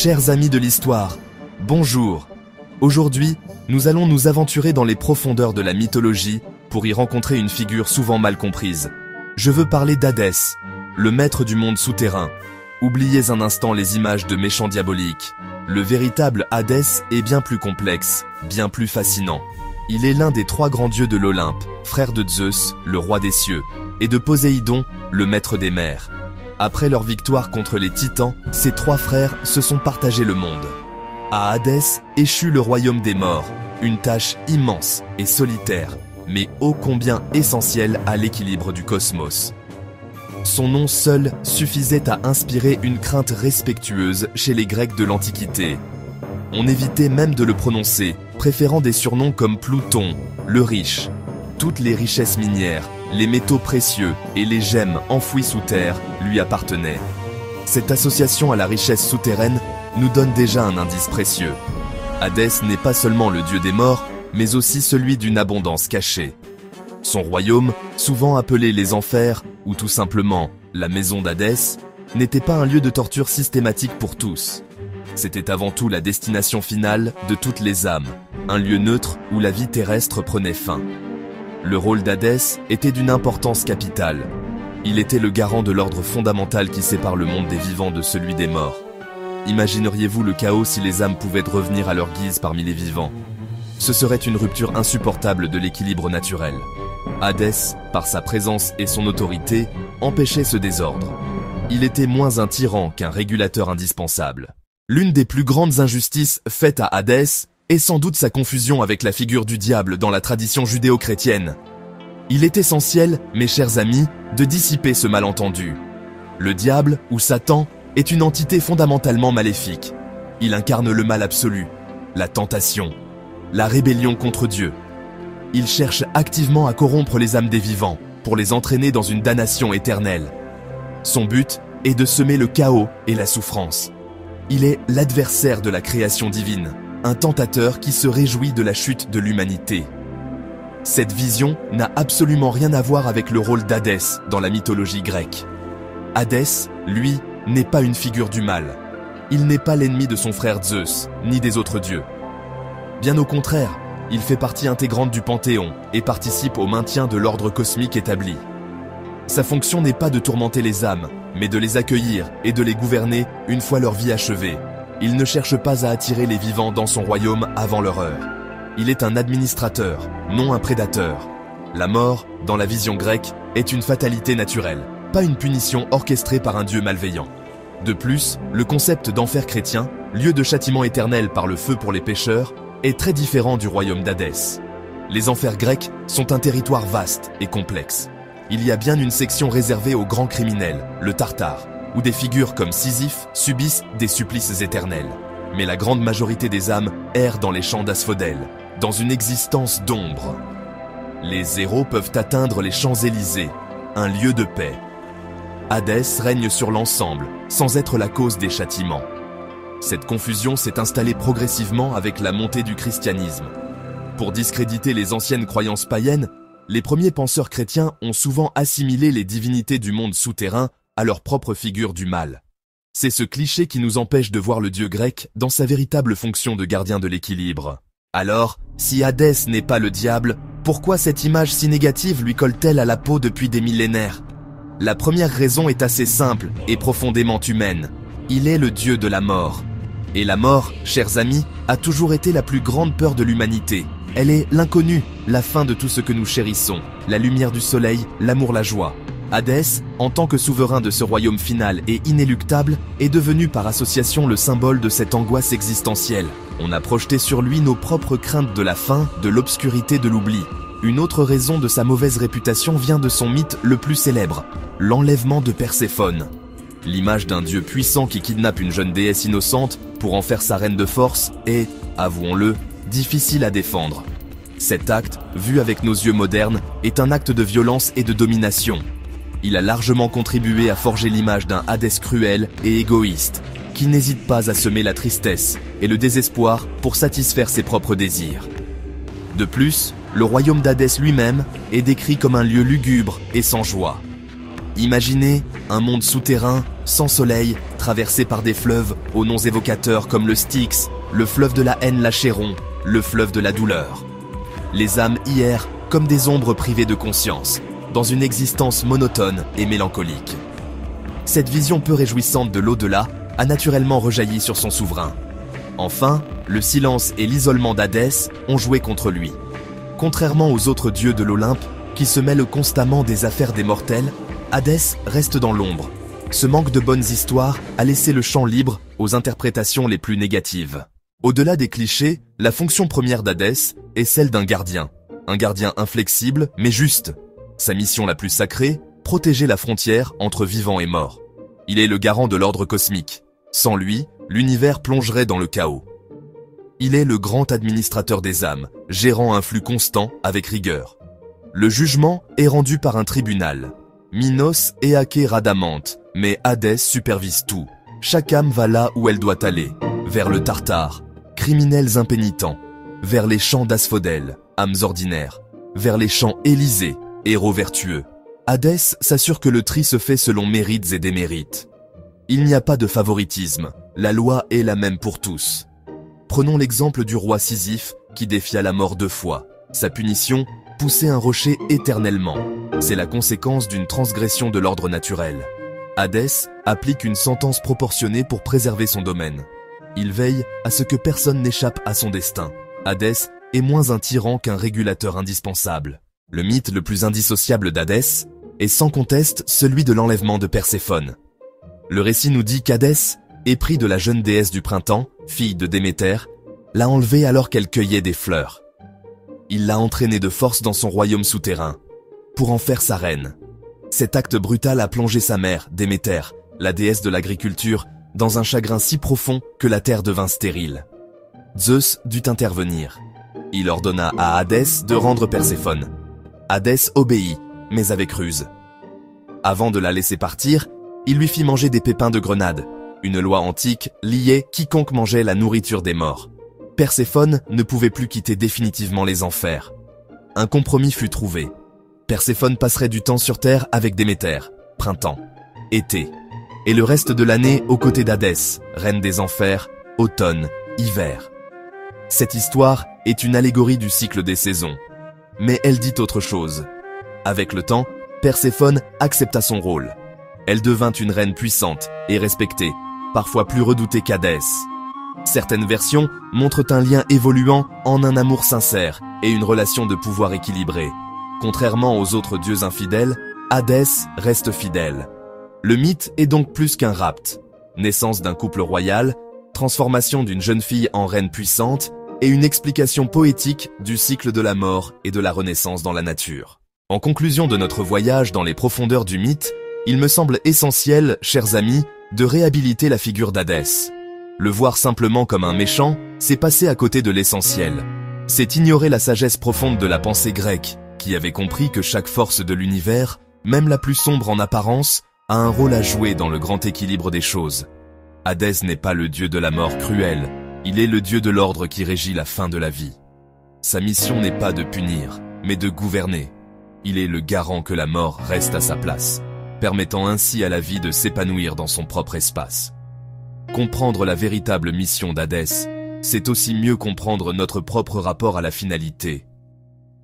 Chers amis de l'histoire, bonjour. Aujourd'hui, nous allons nous aventurer dans les profondeurs de la mythologie pour y rencontrer une figure souvent mal comprise. Je veux parler d'Hadès, le maître du monde souterrain. Oubliez un instant les images de méchants diaboliques. Le véritable Hadès est bien plus complexe, bien plus fascinant. Il est l'un des trois grands dieux de l'Olympe, frère de Zeus, le roi des cieux, et de Poséidon, le maître des mers. Après leur victoire contre les titans, ces trois frères se sont partagés le monde. À Hadès échut le royaume des morts, une tâche immense et solitaire, mais ô combien essentielle à l'équilibre du cosmos. Son nom seul suffisait à inspirer une crainte respectueuse chez les Grecs de l'Antiquité. On évitait même de le prononcer, préférant des surnoms comme Pluton, le riche. Toutes les richesses minières, les métaux précieux et les gemmes enfouies sous terre lui appartenaient. Cette association à la richesse souterraine nous donne déjà un indice précieux. Hadès n'est pas seulement le dieu des morts, mais aussi celui d'une abondance cachée. Son royaume, souvent appelé les enfers, ou tout simplement la maison d'Hadès, n'était pas un lieu de torture systématique pour tous. C'était avant tout la destination finale de toutes les âmes, un lieu neutre où la vie terrestre prenait fin. Le rôle d'Hadès était d'une importance capitale. Il était le garant de l'ordre fondamental qui sépare le monde des vivants de celui des morts. Imagineriez-vous le chaos si les âmes pouvaient revenir à leur guise parmi les vivants? Ce serait une rupture insupportable de l'équilibre naturel. Hadès, par sa présence et son autorité, empêchait ce désordre. Il était moins un tyran qu'un régulateur indispensable. L'une des plus grandes injustices faites à Hadès est sans doute sa confusion avec la figure du diable dans la tradition judéo-chrétienne. Il est essentiel, mes chers amis, de dissiper ce malentendu. Le diable, ou Satan, est une entité fondamentalement maléfique. Il incarne le mal absolu, la tentation, la rébellion contre Dieu. Il cherche activement à corrompre les âmes des vivants pour les entraîner dans une damnation éternelle. Son but est de semer le chaos et la souffrance. Il est l'adversaire de la création divine, un tentateur qui se réjouit de la chute de l'humanité. Cette vision n'a absolument rien à voir avec le rôle d'Hadès dans la mythologie grecque. Hadès, lui, n'est pas une figure du mal. Il n'est pas l'ennemi de son frère Zeus, ni des autres dieux. Bien au contraire, il fait partie intégrante du Panthéon et participe au maintien de l'ordre cosmique établi. Sa fonction n'est pas de tourmenter les âmes, mais de les accueillir et de les gouverner une fois leur vie achevée. Il ne cherche pas à attirer les vivants dans son royaume avant leur heure. Il est un administrateur, non un prédateur. La mort, dans la vision grecque, est une fatalité naturelle, pas une punition orchestrée par un dieu malveillant. De plus, le concept d'enfer chrétien, lieu de châtiment éternel par le feu pour les pécheurs, est très différent du royaume d'Hadès. Les enfers grecs sont un territoire vaste et complexe. Il y a bien une section réservée aux grands criminels, le Tartare, où des figures comme Sisyphe subissent des supplices éternels. Mais la grande majorité des âmes errent dans les champs d'Asphodèle, dans une existence d'ombre. Les héros peuvent atteindre les Champs-Élysées, un lieu de paix. Hadès règne sur l'ensemble, sans être la cause des châtiments. Cette confusion s'est installée progressivement avec la montée du christianisme. Pour discréditer les anciennes croyances païennes, les premiers penseurs chrétiens ont souvent assimilé les divinités du monde souterrain à leur propre figure du mal. C'est ce cliché qui nous empêche de voir le dieu grec dans sa véritable fonction de gardien de l'équilibre. Alors, si Hadès n'est pas le diable, pourquoi cette image si négative lui colle-t-elle à la peau depuis des millénaires? La première raison est assez simple et profondément humaine. Il est le dieu de la mort. Et la mort, chers amis, a toujours été la plus grande peur de l'humanité. Elle est l'inconnu, la fin de tout ce que nous chérissons, la lumière du soleil, l'amour, la joie. Hadès, en tant que souverain de ce royaume final et inéluctable, est devenu par association le symbole de cette angoisse existentielle. On a projeté sur lui nos propres craintes de la fin, de l'obscurité, de l'oubli. Une autre raison de sa mauvaise réputation vient de son mythe le plus célèbre, l'enlèvement de Perséphone. L'image d'un dieu puissant qui kidnappe une jeune déesse innocente pour en faire sa reine de force est, avouons-le, difficile à défendre. Cet acte, vu avec nos yeux modernes, est un acte de violence et de domination. Il a largement contribué à forger l'image d'un Hadès cruel et égoïste, qui n'hésite pas à semer la tristesse et le désespoir pour satisfaire ses propres désirs. De plus, le royaume d'Hadès lui-même est décrit comme un lieu lugubre et sans joie. Imaginez un monde souterrain, sans soleil, traversé par des fleuves aux noms évocateurs comme le Styx, le fleuve de la haine l'Achéron, le fleuve de la douleur. Les âmes y errent comme des ombres privées de conscience, dans une existence monotone et mélancolique. Cette vision peu réjouissante de l'au-delà a naturellement rejailli sur son souverain. Enfin, le silence et l'isolement d'Hadès ont joué contre lui. Contrairement aux autres dieux de l'Olympe, qui se mêlent constamment des affaires des mortels, Hadès reste dans l'ombre. Ce manque de bonnes histoires a laissé le champ libre aux interprétations les plus négatives. Au-delà des clichés, la fonction première d'Hadès est celle d'un gardien. Un gardien inflexible, mais juste. Sa mission la plus sacrée, protéger la frontière entre vivants et morts. Il est le garant de l'ordre cosmique. Sans lui, l'univers plongerait dans le chaos. Il est le grand administrateur des âmes, gérant un flux constant avec rigueur. Le jugement est rendu par un tribunal. Minos et Ake Rhadamante, mais Hadès supervise tout. Chaque âme va là où elle doit aller, vers le Tartare, criminels impénitents, vers les champs d'Asphodèle, âmes ordinaires, vers les champs Élysée, héros vertueux. Hadès s'assure que le tri se fait selon mérites et démérites. Il n'y a pas de favoritisme, la loi est la même pour tous. Prenons l'exemple du roi Sisyphe qui défia la mort 2 fois. Sa punition, pousser un rocher éternellement. C'est la conséquence d'une transgression de l'ordre naturel. Hadès applique une sentence proportionnée pour préserver son domaine. Il veille à ce que personne n'échappe à son destin. Hadès est moins un tyran qu'un régulateur indispensable. Le mythe le plus indissociable d'Hadès est sans conteste celui de l'enlèvement de Perséphone. Le récit nous dit qu'Hadès, épris de la jeune déesse du printemps, fille de Déméter, l'a enlevée alors qu'elle cueillait des fleurs. Il l'a entraînée de force dans son royaume souterrain, pour en faire sa reine. Cet acte brutal a plongé sa mère, Déméter, la déesse de l'agriculture, dans un chagrin si profond que la terre devint stérile. Zeus dut intervenir. Il ordonna à Hadès de rendre Perséphone. Hadès obéit, mais avec ruse. Avant de la laisser partir, il lui fit manger des pépins de grenade. Une loi antique liait quiconque mangeait la nourriture des morts. Perséphone ne pouvait plus quitter définitivement les enfers. Un compromis fut trouvé. Perséphone passerait du temps sur terre avec Déméter, printemps, été, et le reste de l'année aux côtés d'Hadès, reine des enfers, automne, hiver. Cette histoire est une allégorie du cycle des saisons. Mais elle dit autre chose. Avec le temps, Perséphone accepta son rôle. Elle devint une reine puissante et respectée, parfois plus redoutée qu'Hadès. Certaines versions montrent un lien évoluant en un amour sincère et une relation de pouvoir équilibrée. Contrairement aux autres dieux infidèles, Hadès reste fidèle. Le mythe est donc plus qu'un rapt. Naissance d'un couple royal, transformation d'une jeune fille en reine puissante et une explication poétique du cycle de la mort et de la renaissance dans la nature. En conclusion de notre voyage dans les profondeurs du mythe, il me semble essentiel, chers amis, de réhabiliter la figure d'Hadès. Le voir simplement comme un méchant, c'est passer à côté de l'essentiel. C'est ignorer la sagesse profonde de la pensée grecque, qui avait compris que chaque force de l'univers, même la plus sombre en apparence, a un rôle à jouer dans le grand équilibre des choses. Hadès n'est pas le dieu de la mort cruelle, il est le dieu de l'ordre qui régit la fin de la vie. Sa mission n'est pas de punir, mais de gouverner. Il est le garant que la mort reste à sa place, permettant ainsi à la vie de s'épanouir dans son propre espace. Comprendre la véritable mission d'Hadès, c'est aussi mieux comprendre notre propre rapport à la finalité.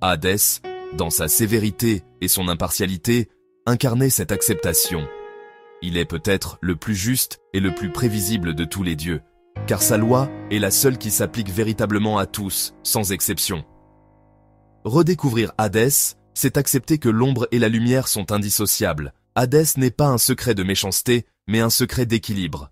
Hadès, dans sa sévérité et son impartialité, incarnait cette acceptation. Il est peut-être le plus juste et le plus prévisible de tous les dieux, car sa loi est la seule qui s'applique véritablement à tous, sans exception. Redécouvrir Hadès, c'est accepter que l'ombre et la lumière sont indissociables. Hadès n'est pas un secret de méchanceté, mais un secret d'équilibre.